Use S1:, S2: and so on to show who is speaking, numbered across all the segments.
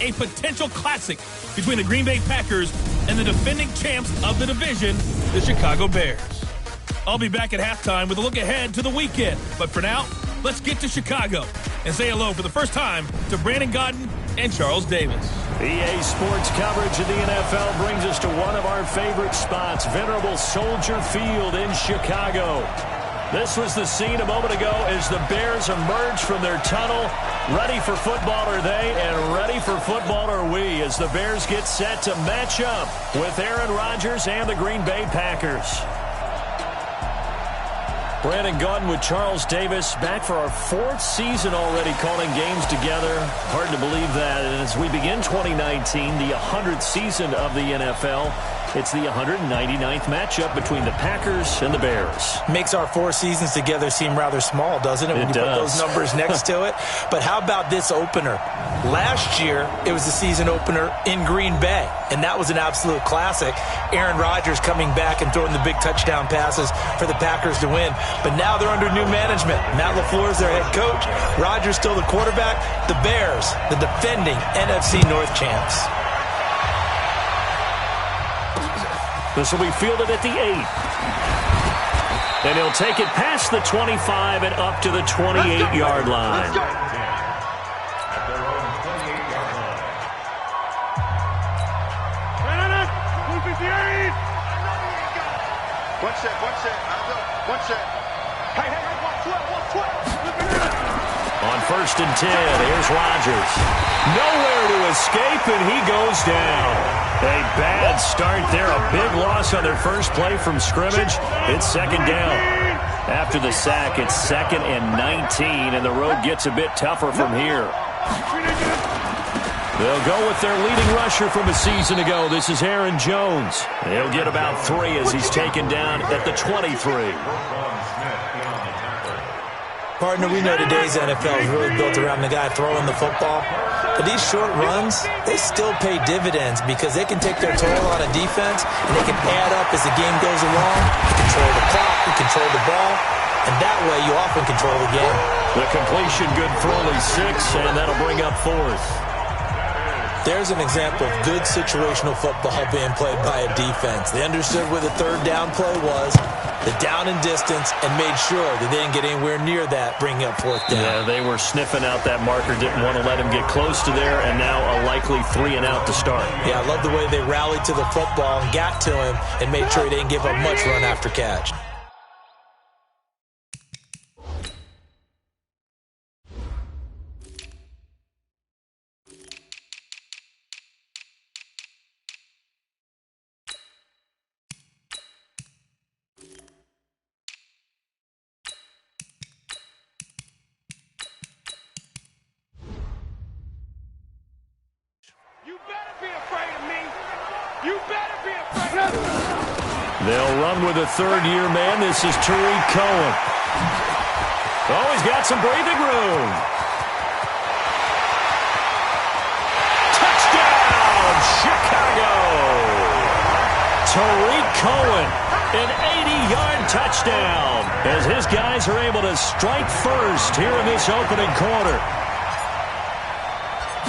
S1: a potential classic between the Green Bay Packers and the defending champs of the division, the Chicago Bears. I'll be back at halftime with a look ahead to the weekend. But for now, let's get to Chicago and say hello for the first time to Brandon Gaudin and Charles Davis.
S2: EA Sports coverage of the NFL brings us to one of our favorite spots, venerable Soldier Field in Chicago. This was the scene a moment ago as the Bears emerged from their tunnel. Ready for football are they, and ready for football are we, as the Bears get set to match up with Aaron Rodgers and the Green Bay Packers. Brandon Gaudin with Charles Davis, back for our fourth season already calling games together. Hard to believe that. And as we begin 2019, the 100th season of the NFL, it's the 199th matchup between the Packers and the Bears.
S3: Makes our 4 seasons together seem rather small, doesn't it, when you put those numbers next to it? But how about this opener? Last year, it was the season opener in Green Bay, and that was an absolute classic. Aaron Rodgers coming back and throwing the big touchdown passes for the Packers to win. But now they're under new management. Matt LaFleur is their head coach. Rodgers still the quarterback. The Bears, the defending NFC North champs.
S2: This will be fielded at the 8. And he'll take it past the 25 and up to the 28-yard line.
S4: One set. Hey, 112.
S2: On 1st and 10, here's Rodgers. Nowhere to escape, and he goes down. A bad start there, a big loss on their first play from scrimmage. It's 2nd down. After the sack, it's 2nd and 19, and the road gets a bit tougher from here. They'll go with their leading rusher from a season ago. This is Aaron Jones. He'll get about 3 as he's taken down at the 23.
S3: Partner, we know today's NFL is really built around the guy throwing the football. But these short runs, they still pay dividends because they can take their toll on a defense and they can add up as the game goes along. You control the clock, you control the ball, and that way you often control the game.
S2: The completion good for only 6, and that'll bring up 4th.
S3: There's an example of good situational football being played by a defense. They understood where the 3rd down play was, the down and distance, and made sure that they didn't get anywhere near that, bringing up 4th down.
S2: Yeah, they were sniffing out that marker, didn't want to let him get close to there, and now a likely 3 and out to start.
S3: Yeah, I love the way they rallied to the football and got to him and made sure he didn't give up much run after catch.
S2: They'll run with a 3rd-year man. This is Tariq Cohen. Oh, he's got some breathing room. Touchdown, Chicago! Tariq Cohen, an 80-yard touchdown, as his guys are able to strike first here in this opening quarter.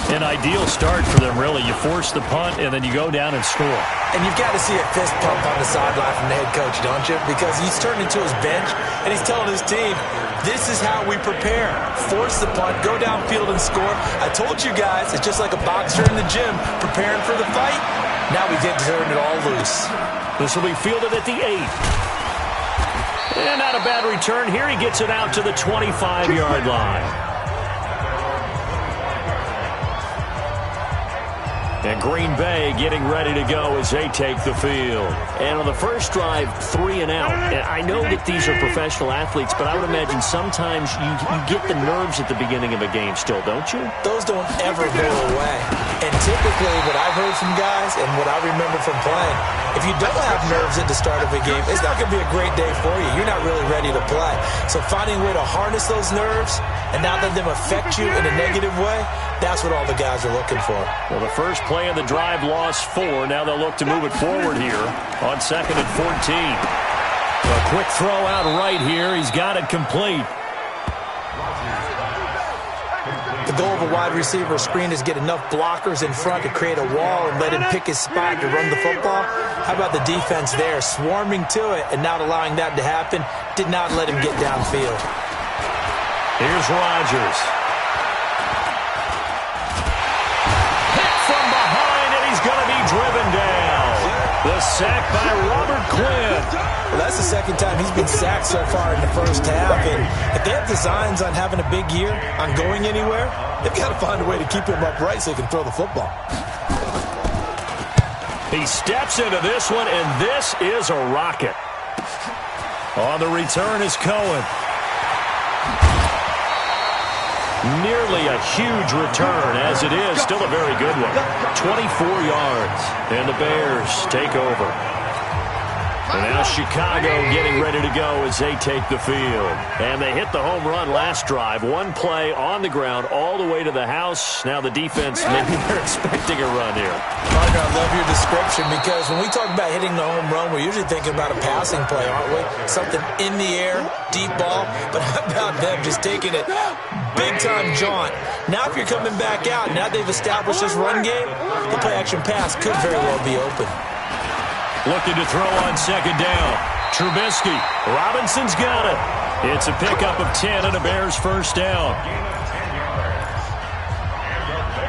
S2: An ideal start for them, really. You force the punt, and then you go down and score.
S3: And you've got to see a fist pump on the sideline from the head coach, don't you? Because he's turned into his bench, and he's telling his team, this is how we prepare. Force the punt, go downfield and score. I told you guys, it's just like a boxer in the gym preparing for the fight. Now we get to turn it all loose.
S2: This will be fielded at the 8. And not a bad return here. He gets it out to the 25-yard line. And Green Bay getting ready to go as they take the field. And on the first drive, 3 and out. And I know that these are professional athletes, but I would imagine sometimes you get the nerves at the beginning of a game still, don't you?
S3: Those don't ever go away. And typically what I've heard from guys and what I remember from playing, if you don't have nerves at the start of a game, it's not going to be a great day for you. You're not really ready to play. So finding a way to harness those nerves and not let them affect you in a negative way, that's what all the guys are looking for.
S2: Well, the first play of the drive lost 4. Now they'll look to move it forward here on 2nd and 14. A quick throw out right here. He's got it complete.
S3: The goal of a wide receiver screen is get enough blockers in front to create a wall and let him pick his spot to run the football. How about the defense there, swarming to it and not allowing that to happen? Did not let him get downfield.
S2: Here's Rodgers. Hit from behind, and he's going to be driven down. The sack by Robert Quinn.
S3: Well, that's the second time he's been sacked so far in the first half. And if they have designs on having a big year, on going anywhere, they've got to find a way to keep him upright so he can throw the football.
S2: He steps into this one, and this is a rocket. On the return is Cohen. Nearly a huge return, as it is. Still a very good one. 24 yards, and the Bears take over. And now Chicago getting ready to go as they take the field. And they hit the home run last drive. One play on the ground all the way to the house. Now the defense, maybe they're expecting a run here.
S3: Partner, I love your description because when we talk about hitting the home run, we're usually thinking about a passing play, aren't we? Something in the air, deep ball. But how about them just taking it big-time jaunt? Now if you're coming back out, now they've established this run game, the play-action pass could very well be open.
S2: Looking to throw on second down. Trubisky. Robinson's got it. It's a pickup of 10 and a Bears first down.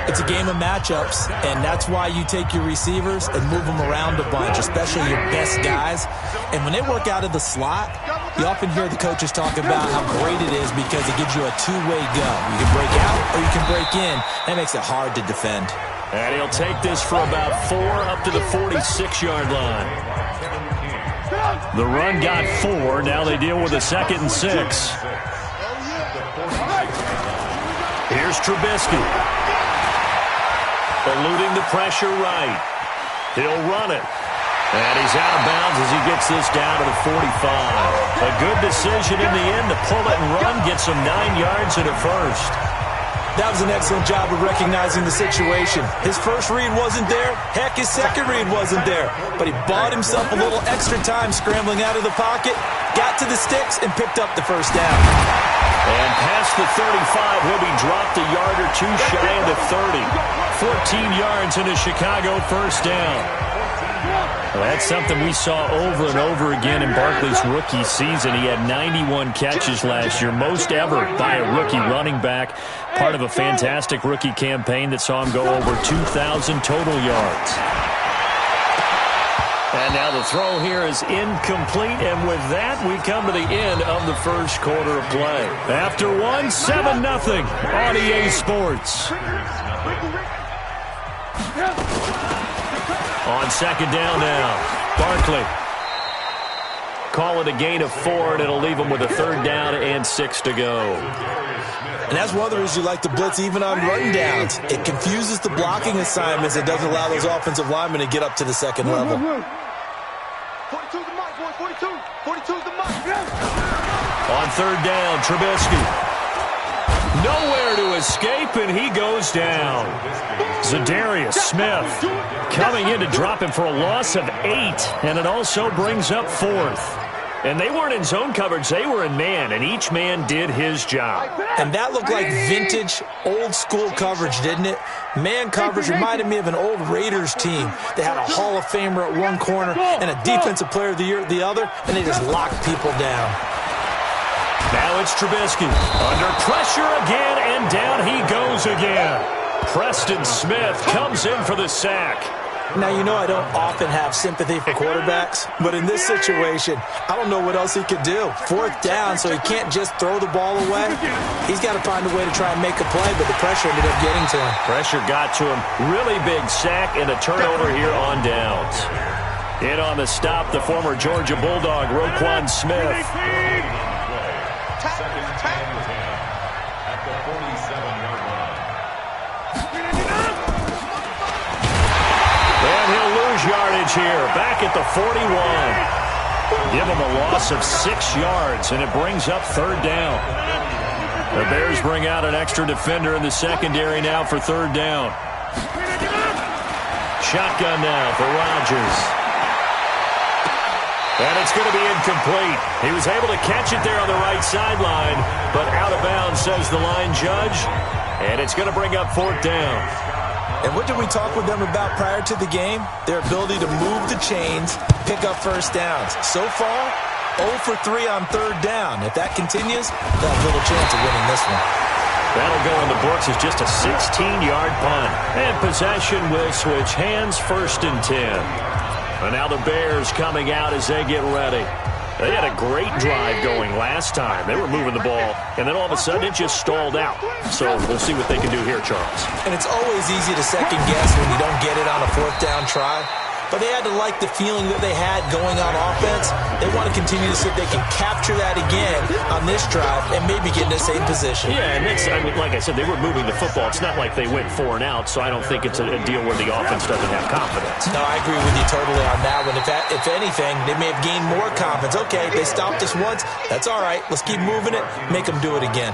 S3: It's a game of matchups, and that's why you take your receivers and move them around a bunch, especially your best guys. And when they work out of the slot, you often hear the coaches talk about how great it is because it gives you a two-way go. You can break out or you can break in. That makes it hard to defend.
S2: And he'll take this for about 4 up to the 46-yard line. The run got 4. Now they deal with a 2nd and 6. Here's Trubisky. Eluding the pressure right. He'll run it. And he's out of bounds as he gets this down to the 45. A good decision in the end to pull it and run. Gets him 9 yards and a first.
S3: That was an excellent job of recognizing the situation. His first read wasn't there. Heck, his second read wasn't there. But he bought himself a little extra time scrambling out of the pocket, got to the sticks, and picked up the first down.
S2: And past the 35, he'll be dropped a yard or two shy of the 30. 14 yards in a Chicago first down. Well, that's something we saw over and over again in Barkley's rookie season. He had 91 catches last year, most ever by a rookie running back. Part of a fantastic rookie campaign that saw him go over 2,000 total yards. And now the throw here is incomplete, and with that, we come to the end of the first quarter of play. After one, 7-0 on EA Sports. On second down now, Barkley. Call it a gain of 4, and it'll leave him with a 3rd down and 6 to go.
S3: And that's one of the reasons you like to blitz even on run downs. It confuses the blocking assignments. It doesn't allow those offensive linemen to get up to the second level.
S4: 42's the mark, boy. 42. 42's the mark.
S2: On third down, Trubisky. Nowhere to escape, and he goes down. Za'Darius Smith coming in to drop him for a loss of 8, and it also brings up 4th. And they weren't in zone coverage, they were in man, and each man did his job.
S3: And that looked like vintage, old-school coverage, didn't it? Man coverage reminded me of an old Raiders team. They had a Hall of Famer at one corner and a Defensive Player of the Year at the other, and they just locked people down.
S2: Now it's Trubisky. Under pressure again, and down he goes again. Preston Smith comes in for the sack.
S3: Now, you know I don't often have sympathy for quarterbacks, but in this situation, I don't know what else he could do. 4th down, so he can't just throw the ball away. He's got to find a way to try and make a play, but the pressure ended up getting to him.
S2: Pressure got to him. Really big sack and a turnover here on downs. In on the stop, the former Georgia Bulldog, Roquan Smith. Yardage here, back at the 41. Give him a loss of 6 yards, and it brings up 3rd down. The Bears bring out an extra defender in the secondary now for 3rd down. Shotgun now for Rodgers. And it's going to be incomplete. He was able to catch it there on the right sideline, but out of bounds, says the line judge. And it's going to bring up 4th down.
S3: And what did we talk with them about prior to the game? Their ability to move the chains, pick up first downs. So far, 0 for 3 on 3rd down. If that continues, they have little chance of winning this one.
S2: That'll go in the books as just a 16-yard punt. And possession will switch hands, 1st and 10. And now the Bears coming out as they get ready. They had a great drive going last time. They were moving the ball, and then all of a sudden it just stalled out. So we'll see what they can do here, Charles.
S3: And it's always easy to second guess when you don't get it on a 4th down try. But they had to like the feeling that they had going on offense. They want to continue to see if they can capture that again on this drive and maybe get in the same position.
S2: Yeah, and it's, like I said, they were moving the football. It's not like they went 4 and out, so I don't think it's a deal where the offense doesn't have confidence.
S3: No, I agree with you totally on that one. If anything, they may have gained more confidence. Okay, they stopped us once. That's all right. Let's keep moving it. Make them do it again.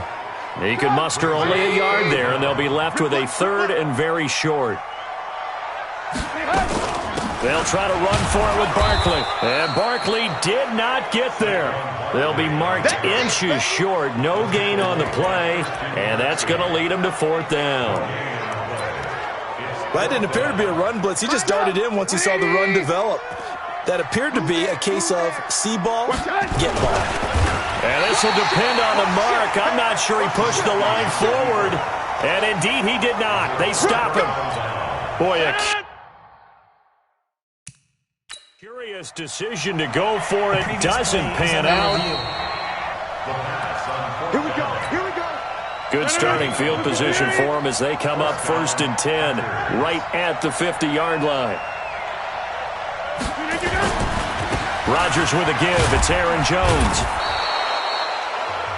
S2: He could muster only a yard there, and they'll be left with a 3rd and very short. They'll try to run for it with Barkley. And Barkley did not get there. They'll be marked inches short. No gain on the play. And that's going to lead them to 4th down.
S3: Well, that didn't appear to be a run blitz. He just darted in once he saw the run develop. That appeared to be a case of see ball, get ball.
S2: And this will depend on the mark. I'm not sure he pushed the line forward. And indeed, he did not. They stop him. Boy, a curious decision to go for it. Doesn't pan out.
S4: Here we go. Here we go.
S2: Good starting field position for them as they come up 1st and 10, right at the 50-yard line. Rodgers with a give. It's Aaron Jones.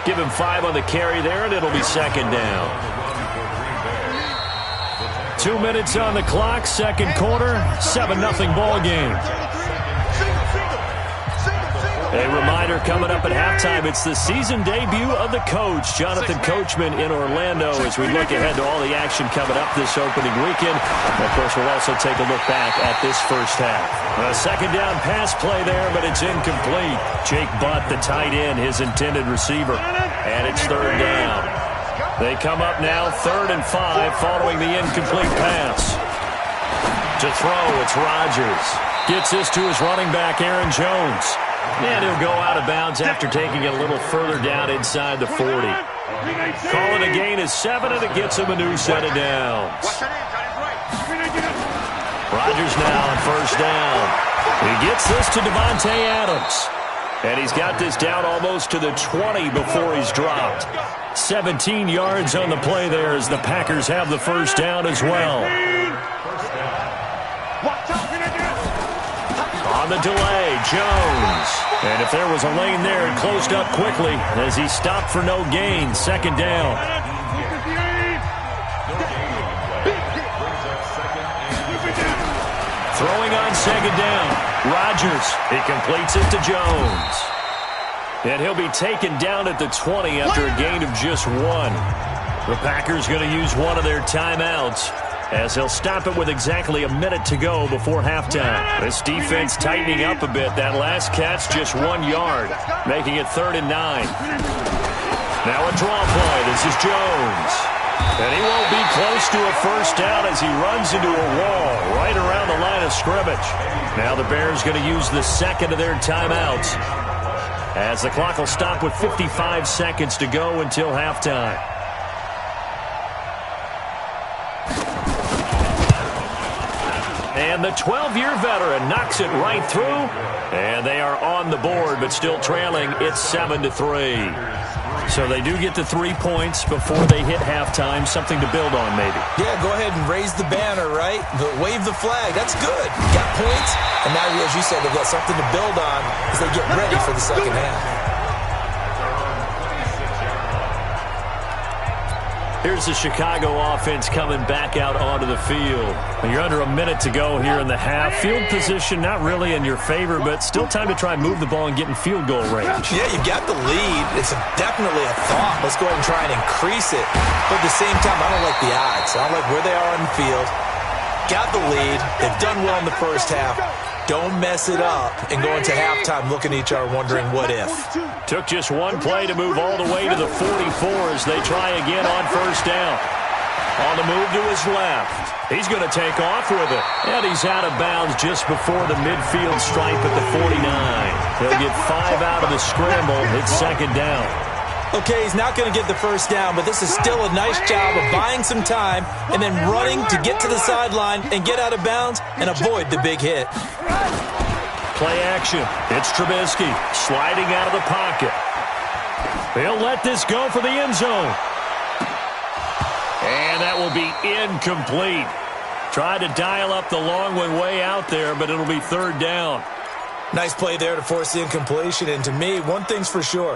S2: Give him 5 on the carry there, and it'll be 2nd down. 2 minutes on the clock, 2nd quarter, 7-0 ball game. A reminder coming up at halftime, it's the season debut of the coach, Jonathan Coachman in Orlando, as we look ahead to all the action coming up this opening weekend. And of course, we'll also take a look back at this first half. A 2nd down pass play there, but it's incomplete. Jake Butt, the tight end, his intended receiver. And it's 3rd down. They come up now 3rd and 5 following the incomplete pass. To throw, it's Rodgers. Gets this to his running back, Aaron Jones. And he'll go out of bounds after taking it a little further down inside the 40. Calling a gain of 7, and it gets him a new set of downs. Rodgers now on 1st down. He gets this to Devontae Adams. And he's got this down almost to the 20 before he's dropped. 17 yards on the play there as the Packers have the 1st down as well. On the delay, Jones. And if there was a lane there, it closed up quickly as he stopped for no gain. 2nd down. Throwing on 2nd down. Rodgers. He completes it to Jones. And he'll be taken down at the 20 after a gain of just 1. The Packers going to use one of their timeouts, as they'll stop it with exactly a minute to go before halftime. This defense tightening up a bit. That last catch just 1 yard, making it 3rd and 9. Now a draw play. This is Jones. And he won't be close to a 1st down as he runs into a wall right around the line of scrimmage. Now the Bears going to use the 2nd of their timeouts, as the clock will stop with 55 seconds to go until halftime. And the 12-year veteran knocks it right through. And they are on the board, but still trailing. It's 7-3. So they do get the 3 points before they hit halftime. Something to build on, maybe.
S3: Yeah, go ahead and raise the banner, right? Wave the flag. That's good. Got points. And now, as you said, they've got something to build on as they get ready for the 2nd half.
S2: Here's the Chicago offense coming back out onto the field. You're under a minute to go here in the half. Field position not really in your favor, but still time to try and move the ball and get in field goal range.
S3: Yeah, you've got the lead. It's definitely a thought. Let's go ahead and try and increase it. But at the same time, I don't like the odds. I don't like where they are on the field. got the lead. They've done well in the first half. Don't mess it up and go into halftime looking at each other wondering what if.
S2: Took just one play to move all the way to the 44 as they try again on first down. On the move to his left. He's going to take off with it. And he's out of bounds just before the midfield stripe at the 49. He'll get 5 out of the scramble. It's second down.
S3: Okay, he's not going to get the first down, but this is still a nice job of buying some time and then running to get to the sideline and get out of bounds and avoid the big hit.
S2: Play action. It's Trubisky sliding out of the pocket. He'll let this go for the end zone. And that will be incomplete. Tried to dial up the long one way out there, but it'll be third down.
S3: Nice play there to force the incompletion. And to me, one thing's for sure.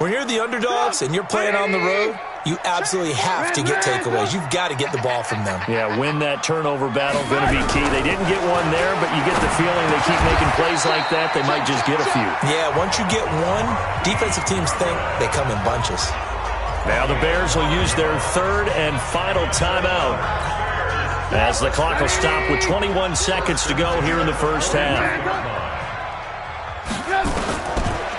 S3: When you're the underdogs and you're playing on the road, you absolutely have to get takeaways. You've got to get the ball from them.
S2: Yeah, win that turnover battle, going to be key. They didn't get one there, but you get the feeling they keep making plays like that, they might just get a few.
S3: Yeah, once you get one, defensive teams think they come in bunches.
S2: Now the Bears will use their third and final timeout as the clock will stop with 21 seconds to go here in the first half.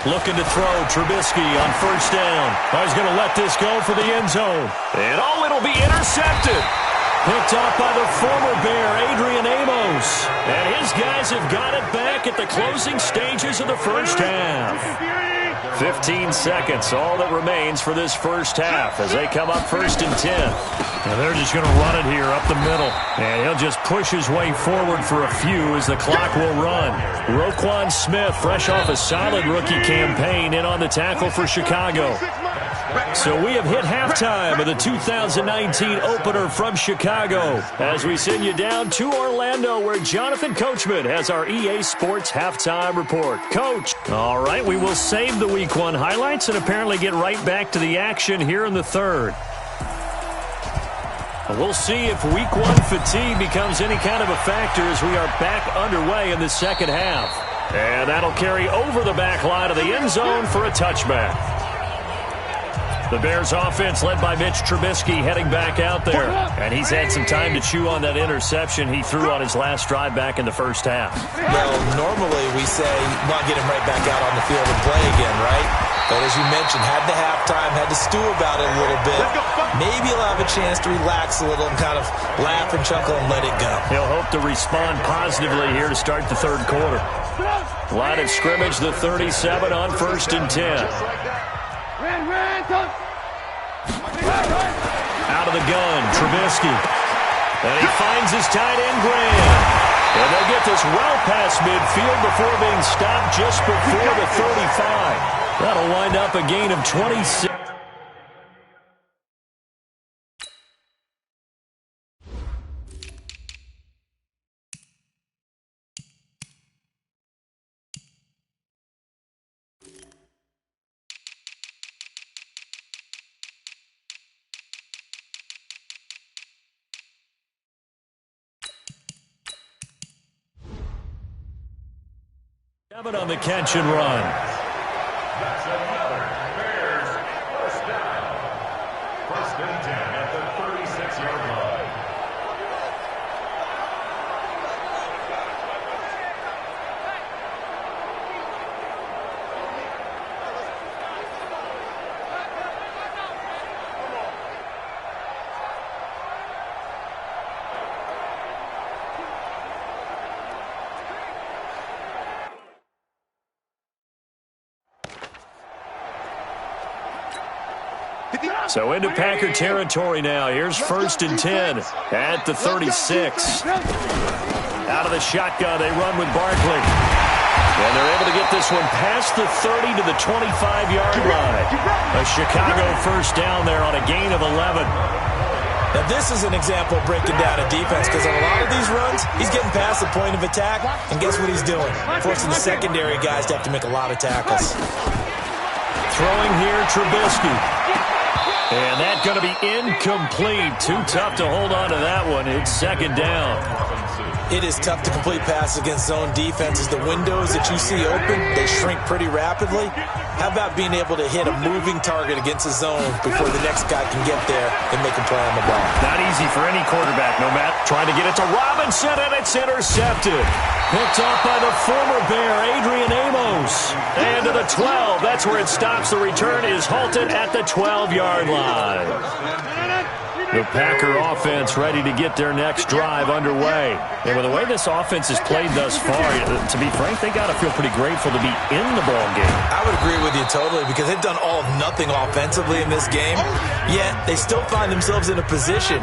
S2: Looking to throw, Trubisky on first down. He's going to let this go for the end zone. And it'll be intercepted. Picked off by the former Bear, Adrian Amos. And his guys have got it back at the closing stages of the first half. 15 seconds, all that remains for this first half as they come up first and 10. And they're just going to run it here up the middle. And he'll just push his way forward for a few as the clock will run. Roquan Smith, fresh off a solid rookie campaign, in on the tackle for Chicago. So we have hit halftime of the 2019 opener from Chicago as we send you down to Orlando where Jonathan Coachman has our EA Sports halftime report. Coach. All right, we will save the Week 1 highlights and apparently get right back to the action here in the third. We'll see if Week 1 fatigue becomes any kind of a factor as we are back underway in the second half. And that'll carry over the back line of the end zone for a touchback. The Bears offense led by Mitch Trubisky heading back out there. And he's had some time to chew on that interception he threw on his last drive back in the first half.
S3: Well, normally we say, not get him right back out on the field and play again, right? But as you mentioned, had the halftime, had to stew about it a little bit. Maybe he'll have a chance to relax a little and kind of laugh and chuckle and let it go.
S2: He'll hope to respond positively here to start the third quarter. Line of scrimmage, the 37 on first and 10. Out of the gun, Trubisky. And he finds his tight end, Graham. And they'll get this well past midfield before being stopped just before the 35. That'll wind up a gain of 26. On the catch and run.
S5: That's another Bears first down. First and 10 at the 36-yard line.
S2: So into Packer territory now. Here's first and 10 at the 36. Out of the shotgun, they run with Barkley. And they're able to get this one past the 30 to the 25-yard line. A Chicago first down there on a gain of 11.
S3: Now, this is an example of breaking down a defense because on a lot of these runs, he's getting past the point of attack, and guess what he's doing? Forcing the secondary guys to have to make a lot of tackles.
S2: Throwing here, Trubisky. And that's going to be incomplete. Too tough to hold on to that one. It's second down.
S3: It is tough to complete passes against zone defenses. The windows that you see open, they shrink pretty rapidly. How about being able to hit a moving target against a zone before the next guy can get there and make a play on the ball?
S2: Not easy for any quarterback, no matter. Trying to get it to Robinson, and it's intercepted. Picked off by the former Bear, Adrian Amos. And to the 12. That's where it stops. The return is halted at the 12-yard line. The Packer offense ready to get their next drive underway. And with the way this offense has played thus far, to be frank, they got to feel pretty grateful to be in the ball game.
S3: I would agree with you totally, because they've done all of nothing offensively in this game, yet they still find themselves in a position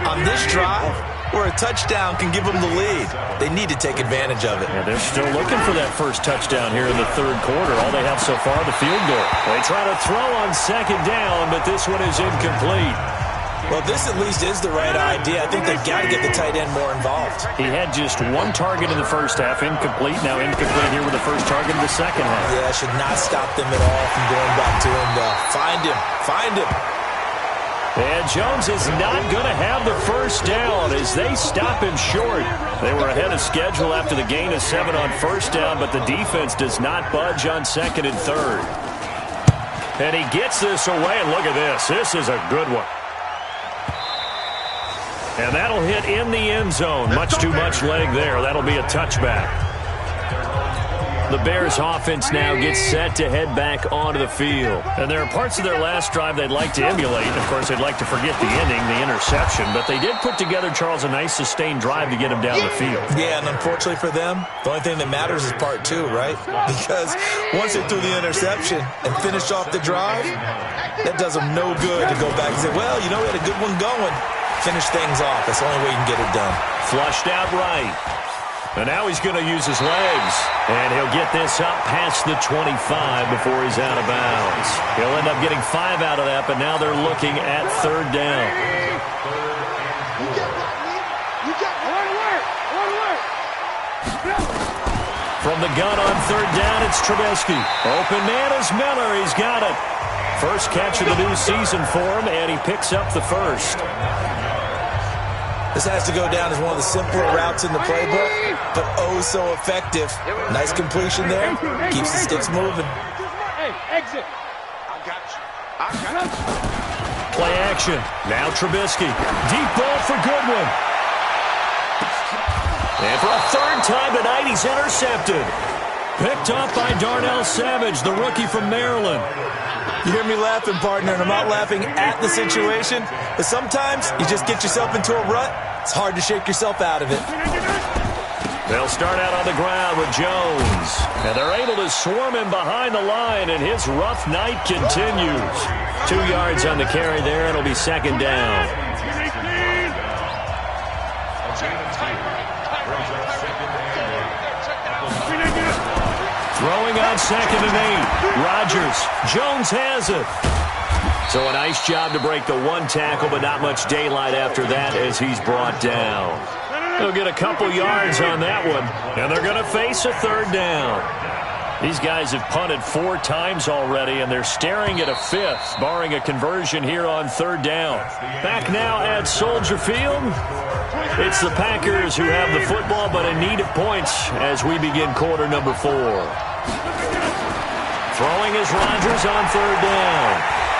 S3: on this drive where a touchdown can give them the lead. They need to take advantage of it.
S2: Yeah, they're still looking for that first touchdown here in the third quarter. All they have so far, the field goal. They try to throw on second down, but this one is incomplete.
S3: Well, this at least is the right idea. I think they've got to get the tight end more involved.
S2: He had just one target in the first half, incomplete. Now incomplete here with the first target in the second half.
S3: Yeah, it should not stop them at all from going back to him. Find him. Find him.
S2: And Jones is not going to have the first down as they stop him short. They were ahead of schedule after the gain of 7 on first down, but the defense does not budge on second and third. And he gets this away, and look at this. This is a good one. And that'll hit in the end zone. Much too much leg there. That'll be a touchback. The Bears offense now gets set to head back onto the field. And there are parts of their last drive they'd like to emulate. Of course, they'd like to forget the ending, the interception. But they did put together, Charles, a nice sustained drive to get them down the field.
S3: Yeah, and unfortunately for them, the only thing that matters is part 2, right? Because once they threw the interception and finished off the drive, that does them no good to go back and say, well, you know, we had a good one going. Finish things off. That's the only way you can get it done.
S2: Flushed out right. And now he's going to use his legs. And he'll get this up past the 25 before he's out of bounds. He'll end up getting 5 out of that, but now they're looking at third down. From the gun on third down, it's Trubisky. Open man is Miller. He's got it. First catch of the new season for him, and he picks up the first.
S3: This has to go down as one of the simpler routes in the playbook, but oh so effective. Nice completion there. Keeps the sticks moving.
S4: Hey, exit. I got you. I got you.
S2: Play action. Now Trubisky. Deep ball for Goodwin. And for a third time tonight, he's intercepted. Picked up by Darnell Savage, the rookie from Maryland.
S3: You hear me laughing, partner, and I'm not laughing at the situation, but sometimes you just get yourself into a rut. It's hard to shake yourself out of it.
S2: They'll start out on the ground with Jones. And they're able to swarm him behind the line, and his rough night continues. 2 yards on the carry there, and it'll be second down. Throwing on second and 8. Rodgers. Jones has it. So a nice job to break the one tackle, but not much daylight after that as he's brought down. He'll get a couple yards on that one, and they're going to face a third down. These guys have punted 4 times already, and they're staring at a 5th, barring a conversion here on third down. Back now at Soldier Field. It's the Packers who have the football, but in need of points as we begin quarter number 4. Throwing is Rodgers on third down.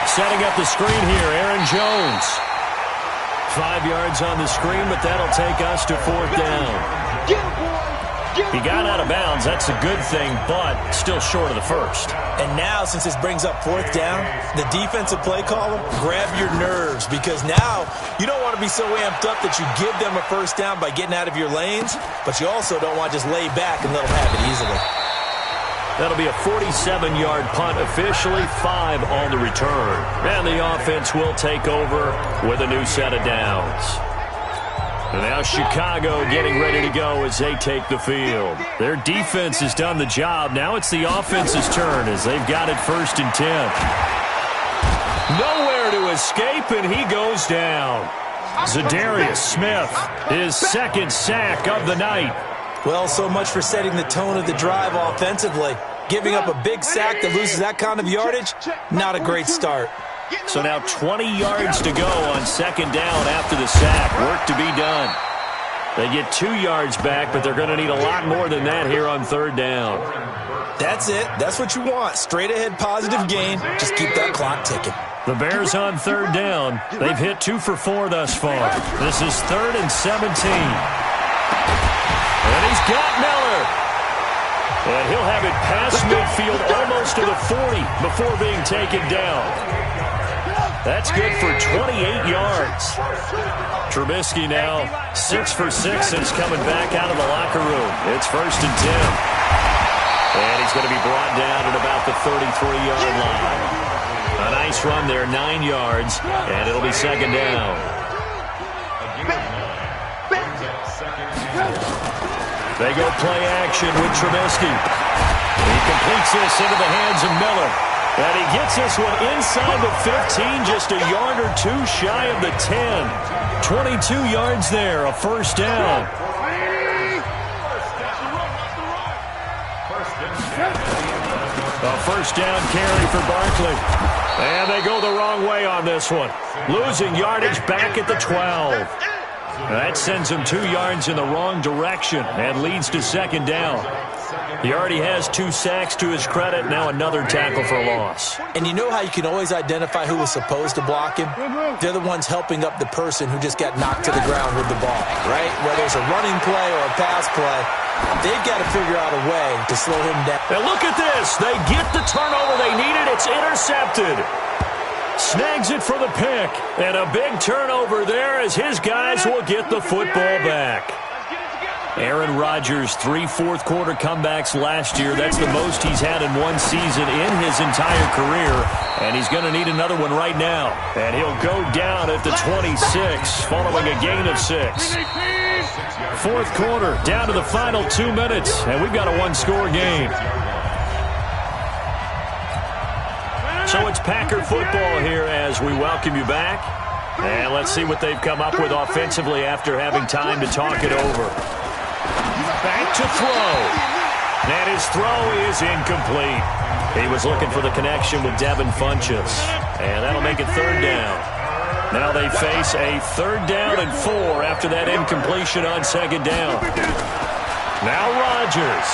S2: Setting up the screen here, Aaron Jones. 5 yards on the screen, but that'll take us to fourth down. He got out of bounds. That's a good thing, but still short of the first.
S3: And now, since this brings up fourth down, the defensive play caller, grab your nerves, because now you don't want to be so amped up that you give them a first down by getting out of your lanes, but you also don't want to just lay back and let them have it easily.
S2: That'll be a 47-yard punt officially, 5 on the return. And the offense will take over with a new set of downs. And now Chicago getting ready to go as they take the field. Their defense has done the job. Now it's the offense's turn as they've got it 1st and 10. Nowhere to escape, and he goes down. Zadarius Smith, his 2nd sack of the night.
S3: Well, so much for setting the tone of the drive offensively. Giving up a big sack that loses that kind of yardage, not a great start.
S2: So now 20 yards to go on 2nd down after the sack. Work to be done. They get 2 yards back, but they're going to need a lot more than that here on 3rd down.
S3: That's it. That's what you want. Straight ahead positive gain. Just keep that clock ticking.
S2: The Bears on 3rd down. They've hit 2 for 4 thus far. This is 3rd and 17. And he's got Miller. And he'll have it past midfield almost to the 40 before being taken down. That's good for 28 yards. Trubisky now 6 for 6 since coming back out of the locker room. It's 1st and 10. And he's going to be brought down at about the 33-yard line. A nice run there, 9 yards, and it'll be 2nd down. They go play action with Trubisky. He completes this into the hands of Miller. And he gets this one inside the 15, just a yard or 2 shy of the 10. 22 yards there, a 1st down. A 1st down carry for Barkley. And they go the wrong way on this one. Losing yardage back at the 12. That sends him 2 yards in the wrong direction and leads to 2nd down. He already has 2 sacks to his credit, now another tackle for loss.
S3: And you know how you can always identify who was supposed to block him? They're the ones helping up the person who just got knocked to the ground with the ball, right? Whether it's a running play or a pass play, they've got to figure out a way to slow him down.
S2: And look at this. They get the turnover they needed. It's intercepted. Snags it for the pick. And a big turnover there as his guys will get the football back. Aaron Rodgers, 3 fourth-quarter comebacks last year. That's the most he's had in one season in his entire career. And he's going to need another one right now. And he'll go down at the 26, following a gain of 6. 4th quarter, down to the final 2 minutes. And we've got a 1-score game. So it's Packer football here as we welcome you back. And let's see what they've come up with offensively after having time to talk it over. Back to throw. And his throw is incomplete. He was looking for the connection with Devin Funchess. And that'll make it 3rd down. Now they face a 3rd down and 4 after that incompletion on 2nd down. Now Rodgers.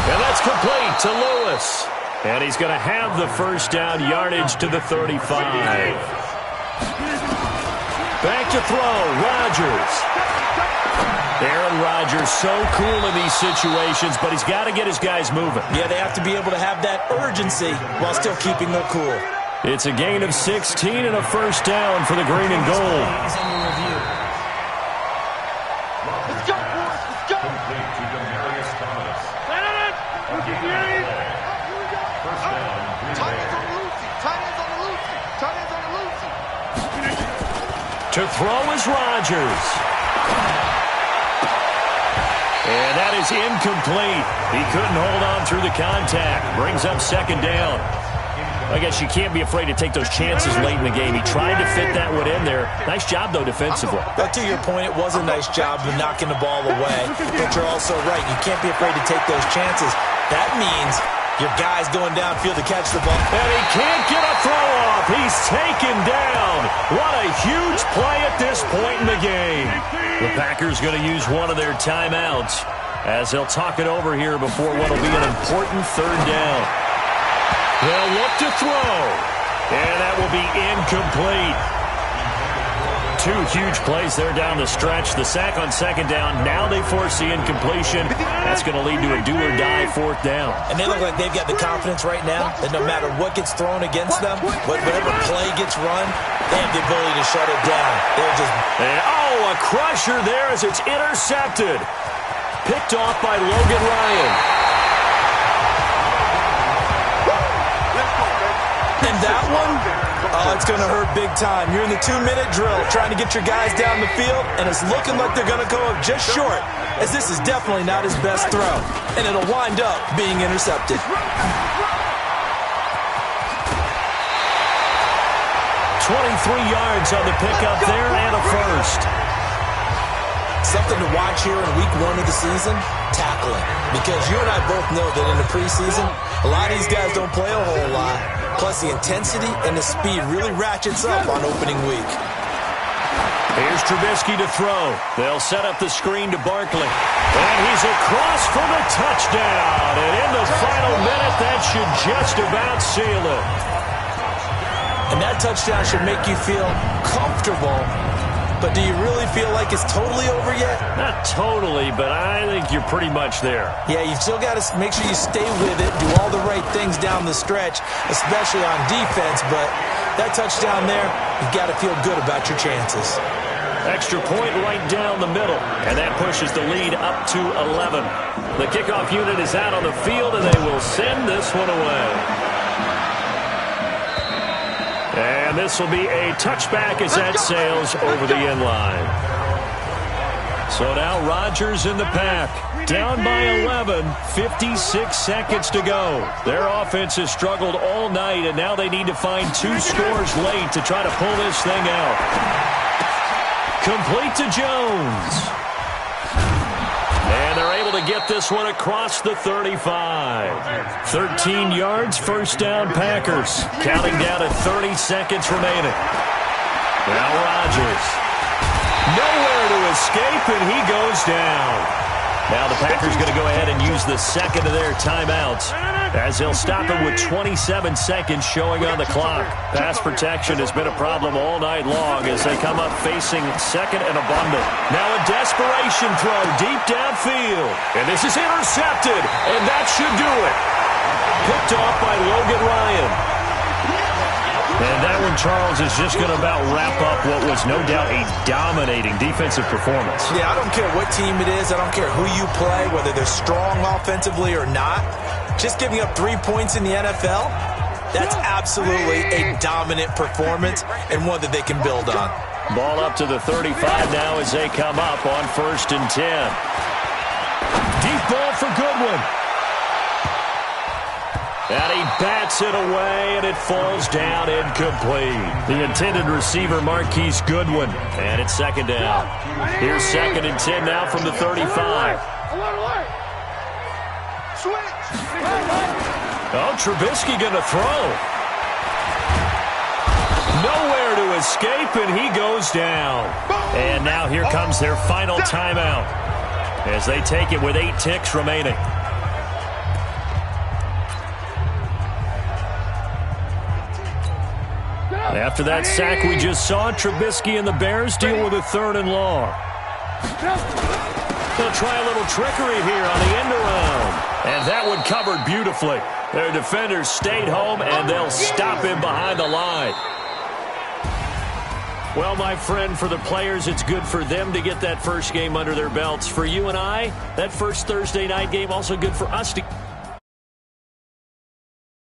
S2: And that's complete to Lewis. And he's going to have the 1st down yardage to the 35. Back to throw, Rodgers. Aaron Rodgers so cool in these situations, but he's got to get his guys moving.
S3: Yeah, they have to be able to have that urgency while still keeping their cool.
S2: It's a gain of 16 and a 1st down for the green and gold.
S4: Let's go, boys. Let's go.
S5: Complete to Demarius Thomas.
S4: Tight ends on the loosey. Tight ends on the loosey. Tight ends on the loosey.
S2: To throw is Rodgers. And that is incomplete. He couldn't hold on through the contact. Brings up 2nd down. I guess you can't be afraid to take those chances late in the game. He tried to fit that one in there. Nice job, though, defensively.
S3: But to your point, it was a nice job of knocking the ball away. But you're also right. You can't be afraid to take those chances. That means your guy's going downfield to catch the ball.
S2: And he can't get a throw off. He's taken down. What a huge play at this point in the game. The Packers going to use one of their timeouts as they'll talk it over here before what will be an important 3rd down. They'll look to throw. And that will be incomplete. 2 huge plays there down the stretch. The sack on 2nd down. Now they force the incompletion. That's going to lead to a do-or-die 4th down.
S3: And they look like they've got the confidence right now that no matter what gets thrown against them, whatever play gets run, they have the ability to shut it down. They're just...
S2: And, a crusher there as it's intercepted. Picked off by Logan Ryan.
S3: And that one, it's going to hurt big time. You're in the 2-minute drill trying to get your guys down the field, and it's looking like they're going to go up just short, as this is definitely not his best throw, and it'll wind up being intercepted.
S2: 23 yards on the pickup there and a 1st.
S3: Something to watch here in week 1 of the season, tackling. Because you and I both know that in the preseason, a lot of these guys don't play a whole lot. Plus, the intensity and the speed really ratchets up on opening week.
S2: Here's Trubisky to throw. They'll set up the screen to Barkley. And he's across for the touchdown. And in the final minute, that should just about seal it.
S3: And that touchdown should make you feel comfortable. But do you really feel like it's totally over yet?
S2: Not totally, but I think you're pretty much there.
S3: Yeah, you've still got to make sure you stay with it, do all the right things down the stretch, especially on defense. But that touchdown there, you've got to feel good about your chances.
S2: Extra point right down the middle, and that pushes the lead up to 11. The kickoff unit is out on the field, and they will send this one away. And this will be a touchback as that sails over the end line. So now Rodgers in the pack. Down by 11, 56 seconds to go. Their offense has struggled all night, and now they need to find 2 scores late to try to pull this thing out. Complete to Jones. And they're able to get this one across the 35. 13 yards, first down Packers. Counting down at 30 seconds remaining. Now Rodgers. Nowhere to escape, and he goes down. Now the Packers going to go ahead and use the second of their timeouts as they'll stop it with 27 seconds showing on the clock. Pass protection has been a problem all night long as they come up facing second and abundant. Now a desperation throw deep downfield. And this is intercepted, and that should do it. Picked off by Logan Ryan. And that one, Charles, is just going to about wrap up what was no doubt a dominating defensive performance.
S3: Yeah, I don't care what team it is. I don't care who you play, whether they're strong offensively or not. Just giving up 3 points in the NFL, that's absolutely a dominant performance and one that they can build on.
S2: Ball up to the 35 now as they come up on 1st and 10. Deep ball for Goodwin. And he bats it away, and it falls down incomplete. The intended receiver, Marquise Goodwin. And it's second down. Here's 2nd and 10 now from the 35. Oh, Trubisky going to throw. Nowhere to escape, and he goes down. And now here comes their final timeout as they take it with 8 ticks remaining. After that sack we just saw, Trubisky and the Bears deal with a 3rd and long. They'll try a little trickery here on the end around. And that one covered beautifully. Their defenders stayed home, and they'll stop him behind the line. Well, my friend, for the players, it's good for them to get that first game under their belts. For you and I, that first Thursday night game also good for us to